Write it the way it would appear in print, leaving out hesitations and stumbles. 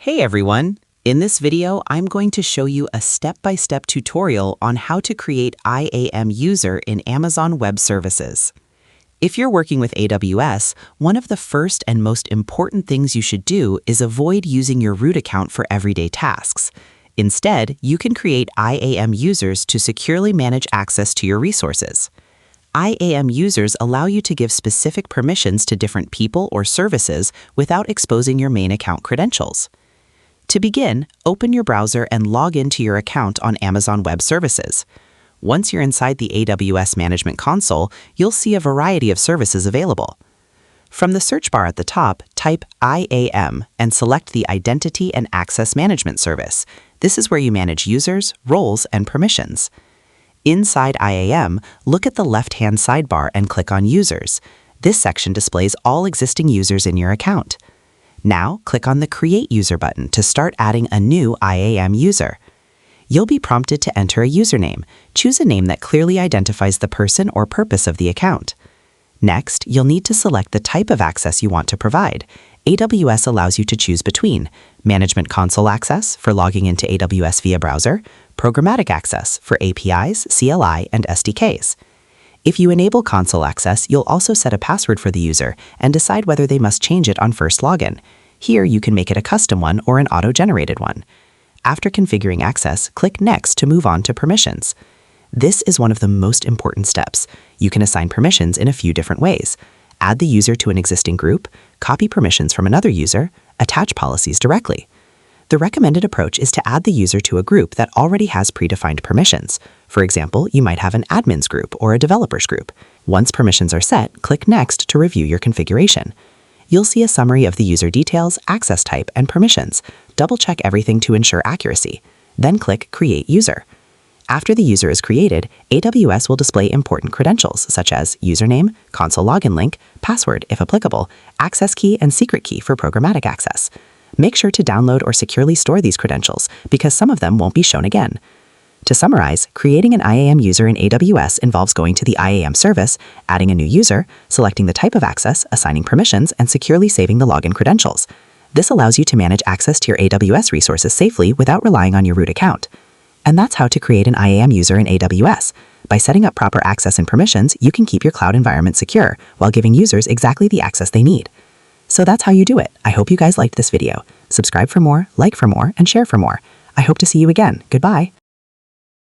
Hey everyone! In this video, I'm going to show you a step-by-step tutorial on how to create IAM User in Amazon Web Services. If you're working with AWS, one of the first and most important things you should do is avoid using your root account for everyday tasks. Instead, you can create IAM users to securely manage access to your resources. IAM users allow you to give specific permissions to different people or services without exposing your main account credentials. To begin, open your browser and log into your account on Amazon Web Services. Once you're inside the AWS Management Console, you'll see a variety of services available. From the search bar at the top, type IAM and select the Identity and Access Management service. This is where you manage users, roles, and permissions. Inside IAM, look at the left-hand sidebar and click on Users. This section displays all existing users in your account. Now, click on the Create User button to start adding a new IAM user. You'll be prompted to enter a username. Choose a name that clearly identifies the person or purpose of the account. Next, you'll need to select the type of access you want to provide. AWS allows you to choose between Management Console access for logging into AWS via browser, programmatic access for APIs, CLI, and SDKs. If you enable console access, you'll also set a password for the user and decide whether they must change it on first login. Here, you can make it a custom one or an auto-generated one. After configuring access, click Next to move on to permissions. This is one of the most important steps. You can assign permissions in a few different ways. Add the user to an existing group, copy permissions from another user, attach policies directly. The recommended approach is to add the user to a group that already has predefined permissions. For example, you might have an admins group or a developers group. Once permissions are set, click Next to review your configuration. You'll see a summary of the user details, access type, and permissions. Double-check everything to ensure accuracy. Then click Create User. After the user is created, AWS will display important credentials such as username, console login link, password if applicable, access key, and secret key for programmatic access. Make sure to download or securely store these credentials because some of them won't be shown again. To summarize, creating an IAM user in AWS involves going to the IAM service, adding a new user, selecting the type of access, assigning permissions, and securely saving the login credentials. This allows you to manage access to your AWS resources safely without relying on your root account. And that's how to create an IAM user in AWS. By setting up proper access and permissions, you can keep your cloud environment secure while giving users exactly the access they need. So that's how you do it. I hope you guys liked this video. Subscribe for more, like for more, and share for more. I hope to see you again. Goodbye.